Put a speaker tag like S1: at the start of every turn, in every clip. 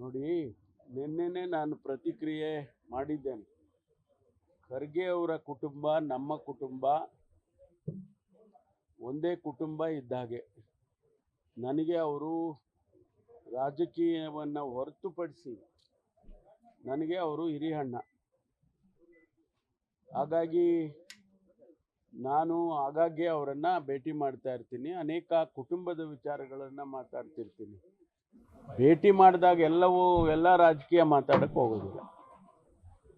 S1: ನೋಡಿ, ನಿನ್ನೆನೆ ನಾನು ಪ್ರತಿಕ್ರಿಯೆ ಮಾಡಿದ್ದೇನೆ. ಖರ್ಗೆ ಅವರ ಕುಟುಂಬ ನಮ್ಮ ಕುಟುಂಬ ಒಂದೇ ಕುಟುಂಬ ಇದ್ದ ಹಾಗೆ. ನನಗೆ ಅವರು ರಾಜಕೀಯವನ್ನು ಹೊರತುಪಡಿಸಿ ನನಗೆ ಅವರು ಹಿರಿಯಣ್ಣ. ಹಾಗಾಗಿ ನಾನು ಆಗಾಗ್ಗೆ ಅವರನ್ನು ಭೇಟಿ ಮಾಡ್ತಾ ಇರ್ತೀನಿ. ಅನೇಕ ಕುಟುಂಬದ ವಿಚಾರಗಳನ್ನು ಮಾತಾಡ್ತಿರ್ತೀನಿ. ಭೇಟಿ ಮಾಡಿದಾಗ ಎಲ್ಲ ರಾಜಕೀಯ ಮಾತಾಡಕ್ಕೆ ಹೋಗೋದಿಲ್ಲ.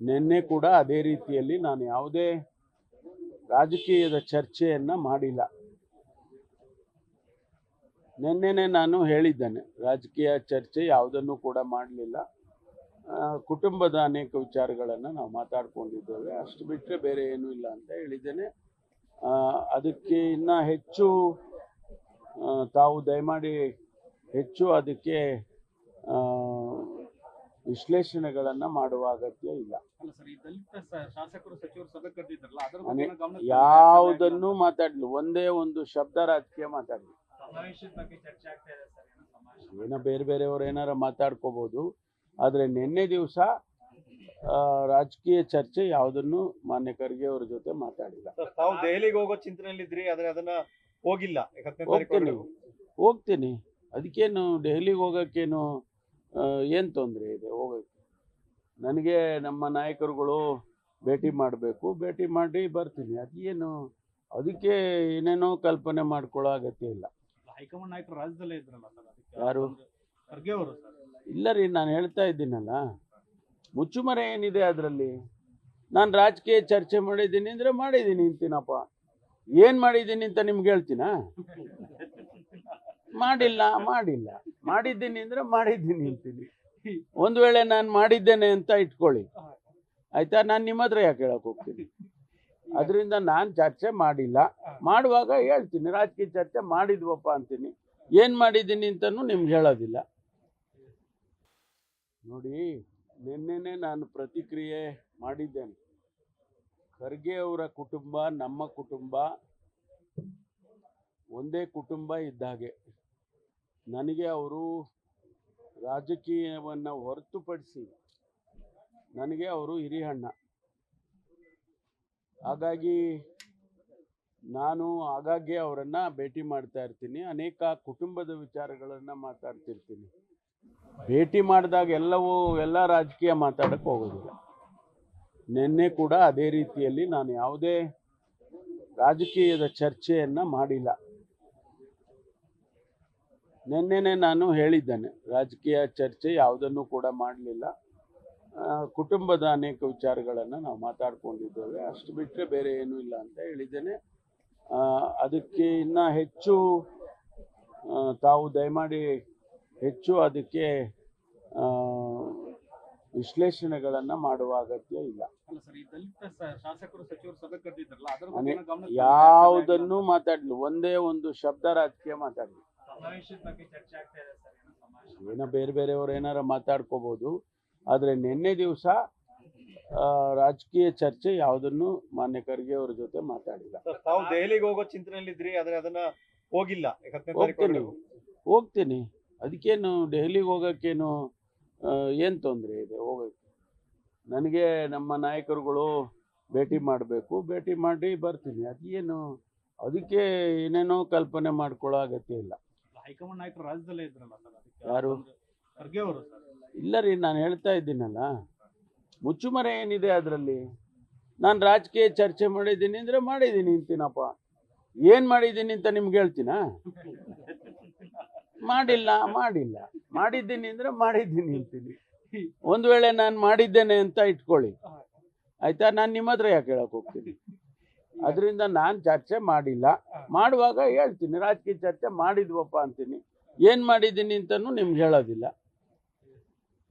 S1: ನಿನ್ನೆ ಕೂಡ ಅದೇ ರೀತಿಯಲ್ಲಿ ನಾನು ಯಾವುದೇ ರಾಜಕೀಯದ ಚರ್ಚೆಯನ್ನು ಮಾಡಿಲ್ಲ. ನಿನ್ನೆನೆ ನಾನು ಹೇಳಿದ್ದೇನೆ, ರಾಜಕೀಯ ಚರ್ಚೆ ಯಾವುದನ್ನು ಕೂಡ ಮಾಡಲಿಲ್ಲ. ಕುಟುಂಬದ ಅನೇಕ ವಿಚಾರಗಳನ್ನು ನಾವು ಮಾತಾಡ್ಕೊಂಡಿದ್ದೇವೆ, ಅಷ್ಟು ಬಿಟ್ಟರೆ ಬೇರೆ ಏನೂ ಇಲ್ಲ ಅಂತ ಹೇಳಿದ್ದೇನೆ. ಅದಕ್ಕೆ ಇನ್ನೂ ಹೆಚ್ಚು ತಾವು ದಯಮಾಡಿ ಹೆಚ್ಚು ಅದಕ್ಕೆ ವಿಶ್ಲೇಷಣೆಗಳನ್ನು ಮಾಡುವ ಅಗತ್ಯ ಇಲ್ಲ. ಯಾವುದನ್ನು ಮಾತಾಡಲಿ, ಒಂದೇ ಒಂದು ಶಬ್ದ ರಾಜಕೀಯ ಮಾತಾಡಲಿ. ಏನೋ ಬೇರೆಯವರು ಏನಾರ ಮಾತಾಡ್ಕೋಬಹುದು, ಆದರೆ ನಿನ್ನೆ ದಿವಸ ರಾಜಕೀಯ ಚರ್ಚೆ ಯಾವುದನ್ನು ಮಾನ್ಯ ಖರ್ಗೆ ಅವರ ಜೊತೆ ಮಾತಾಡಿಲ್ಲ.
S2: ತಾವು ದೆಹಲಿಗೆ ಹೋಗೋ ಚಿಂತನೆಯಲ್ಲಿದ್ರಿ, ಆದ್ರೆ ಅದನ್ನ ಹೋಗಿಲ್ಲ.
S1: ಹೋಗ್ತೀನಿ. ಅದಕ್ಕೇನು ದೆಹಲಿಗೆ ಹೋಗೋಕ್ಕೇನು ಏನು ತೊಂದರೆ ಇದೆ? ಹೋಗೋಕ್ಕೆ ನನಗೆ ನಮ್ಮ ನಾಯಕರುಗಳು ಭೇಟಿ ಮಾಡಬೇಕು, ಭೇಟಿ ಮಾಡಿ ಬರ್ತೀನಿ. ಅದೇನು ಅದಕ್ಕೆ ಏನೇನೋ ಕಲ್ಪನೆ ಮಾಡ್ಕೊಳ್ಳೋ ಅಗತ್ಯ ಇಲ್ಲ.
S2: ಹೈಕಮಾಂಡ್ ನಾಯಕರು ರಾಜ್ಯದಲ್ಲೇ ಇದ್ರಲ್ಲ ಸರ್,
S1: ಯಾರು?
S2: ಖರ್ಗೆ ಅವರು.
S1: ಇಲ್ಲ ರೀ, ನಾನು ಹೇಳ್ತಾ ಇದ್ದೀನಲ್ಲ, ಮುಚ್ಚುಮರೆ ಏನಿದೆ ಅದರಲ್ಲಿ? ನಾನು ರಾಜಕೀಯ ಚರ್ಚೆ ಮಾಡಿದ್ದೀನಿ ಅಂದರೆ ಮಾಡಿದ್ದೀನಿ ಅಂತೀನಪ್ಪ. ಏನು ಮಾಡಿದ್ದೀನಿ ಅಂತ ನಿಮ್ಗೆ ಹೇಳ್ತೀನಾ? ಮಾಡಿಲ್ಲ ಮಾಡಿದ್ದೀನಿ ಅಂದರೆ ಮಾಡಿದ್ದೀನಿ ಅಂತೀನಿ. ಒಂದು ವೇಳೆ ನಾನು ಮಾಡಿದ್ದೇನೆ ಅಂತ ಇಟ್ಕೊಳ್ಳಿ, ಆಯ್ತಾ? ನಾನು ನಿಮ್ಮ ಹತ್ರ ಯಾಕೆ ಹೇಳಕ್ಕೆ ಹೋಗ್ತೀನಿ? ಅದರಿಂದ ನಾನು ಚರ್ಚೆ ಮಾಡಿಲ್ಲ. ಮಾಡುವಾಗ ಹೇಳ್ತೀನಿ, ರಾಜಕೀಯ ಚರ್ಚೆ ಮಾಡಿದ್ವಪ್ಪ ಅಂತೀನಿ. ಏನು ಮಾಡಿದ್ದೀನಿ ಅಂತಲೂ ನಿಮ್ಗೆ ಹೇಳೋದಿಲ್ಲ. ನೋಡಿ, ನಿನ್ನೆನೆ ನಾನು ಪ್ರತಿಕ್ರಿಯೆ ಮಾಡಿದ್ದೇನೆ. ಖರ್ಗೆ ಅವರ ಕುಟುಂಬ ನಮ್ಮ ಕುಟುಂಬ ಒಂದೇ ಕುಟುಂಬ ಇದ್ದ ಹಾಗೆ. ನನಗೆ ಅವರು ರಾಜಕೀಯವನ್ನು ಹೊರತುಪಡಿಸಿ ನನಗೆ ಅವರು ಹಿರಿಯಣ್ಣ. ಹಾಗಾಗಿ ನಾನು ಆಗಾಗ್ಗೆ ಅವರನ್ನು ಭೇಟಿ ಮಾಡ್ತಾ ಇರ್ತೀನಿ. ಅನೇಕ ಕುಟುಂಬದ ವಿಚಾರಗಳನ್ನು ಮಾತಾಡ್ತಿರ್ತೀನಿ. ಭೇಟಿ ಮಾಡಿದಾಗ ಎಲ್ಲ ರಾಜಕೀಯ ಮಾತಾಡಕ್ಕೆ ಹೋಗೋದಿಲ್ಲ. ನಿನ್ನೆ ಕೂಡ ಅದೇ ರೀತಿಯಲ್ಲಿ ನಾನು ಯಾವುದೇ ರಾಜಕೀಯದ ಚರ್ಚೆಯನ್ನು ಮಾಡಿಲ್ಲ. ನಿನ್ನೆನೆ ನಾನು ಹೇಳಿದ್ದೇನೆ, ರಾಜಕೀಯ ಚರ್ಚೆ ಯಾವುದನ್ನು ಕೂಡ ಮಾಡಲಿಲ್ಲ. ಕುಟುಂಬದ ಅನೇಕ ವಿಚಾರಗಳನ್ನು ನಾವು ಮಾತಾಡ್ಕೊಂಡಿದ್ದೇವೆ, ಅಷ್ಟು ಬಿಟ್ಟರೆ ಬೇರೆ ಏನೂ ಇಲ್ಲ ಅಂತ ಹೇಳಿದ್ದೇನೆ. ಅದಕ್ಕೆ ಇನ್ನೂ ಹೆಚ್ಚು ತಾವು ದಯಮಾಡಿ ಹೆಚ್ಚು ಅದಕ್ಕೆ ವಿಶ್ಲೇಷಣೆಗಳನ್ನು ಮಾಡುವ ಅಗತ್ಯ ಇಲ್ಲ. ಯಾವುದನ್ನು ಮಾತಾಡಲಿ, ಒಂದೇ ಒಂದು ಶಬ್ದ ರಾಜಕೀಯ ಮಾತಾಡಲಿ. ಏನೋ ಬೇರೆಯವರು ಏನಾರ ಮಾತಾಡ್ಕೋಬಹುದು, ಆದರೆ ನಿನ್ನೆ ದಿವಸ ರಾಜಕೀಯ ಚರ್ಚೆ ಯಾವುದನ್ನು ಮಾನ್ಯ ಖರ್ಗೆ ಅವರ ಜೊತೆ ಮಾತಾಡಿಲ್ಲ.
S2: ತಾವು ದೆಹಲಿಗೆ ಹೋಗೋ ಚಿಂತನೆಯಲ್ಲಿದ್ರಿ, ಆದ್ರೆ ಅದನ್ನ ಹೋಗಿಲ್ಲ.
S1: ಹೋಗ್ತೀನಿ. ಅದಕ್ಕೇನು ದೆಹಲಿಗೆ ಹೋಗೋಕ್ಕೇನು ಏನು ತೊಂದರೆ ಇದೆ? ಹೋಗೋಕ್ಕೆ ನನಗೆ ನಮ್ಮ ನಾಯಕರುಗಳು ಭೇಟಿ ಮಾಡಬೇಕು, ಭೇಟಿ ಮಾಡಿ ಬರ್ತೀನಿ. ಅದೇನು ಅದಕ್ಕೆ ಏನೇನೋ ಕಲ್ಪನೆ ಮಾಡ್ಕೊಳ್ಳೋ ಅಗತ್ಯ ಇಲ್ಲ.
S2: ಹೈಕಮಾಂಡ್ ನಾಯಕರು ರಾಜ್ಯದಲ್ಲೇ ಇದ್ರಲ್ಲ ಸರ್,
S1: ಯಾರು?
S2: ಖರ್ಗೆ ಅವರು.
S1: ಇಲ್ಲ ರೀ, ನಾನು ಹೇಳ್ತಾ ಇದ್ದೀನಲ್ಲ, ಮುಚ್ಚುಮರೆ ಏನಿದೆ ಅದರಲ್ಲಿ? ನಾನು ರಾಜಕೀಯ ಚರ್ಚೆ ಮಾಡಿದ್ದೀನಿ ಅಂದರೆ ಮಾಡಿದ್ದೀನಿ ಅಂತೀನಪ್ಪ. ಏನು ಮಾಡಿದ್ದೀನಿ ಅಂತ ನಿಮ್ಗೆ ಹೇಳ್ತೀನಾ? ಮಾಡಿಲ್ಲ ಮಾಡಿದ್ದೀನಿ ಅಂದರೆ ಮಾಡಿದ್ದೀನಿ ಅಂತೀನಿ. ಒಂದು ವೇಳೆ ನಾನು ಮಾಡಿದ್ದೇನೆ ಅಂತ ಇಟ್ಕೊಳ್ಳಿ, ಆಯ್ತಾ? ನಾನು ನಿಮ್ಮ ಹತ್ರ ಯಾಕೆ ಹೇಳಕ್ಕೆ ಹೋಗ್ತೀನಿ? ಅದರಿಂದ ನಾನು ಚರ್ಚೆ ಮಾಡಿಲ್ಲ. ಮಾಡುವಾಗ ಹೇಳ್ತೀನಿ, ರಾಜಕೀಯ ಚರ್ಚೆ ಮಾಡಿದ್ವಪ್ಪ ಅಂತೀನಿ. ಏನು ಮಾಡಿದ್ದೀನಿ ಅಂತಲೂ ನಿಮ್ಗೆ ಹೇಳೋದಿಲ್ಲ.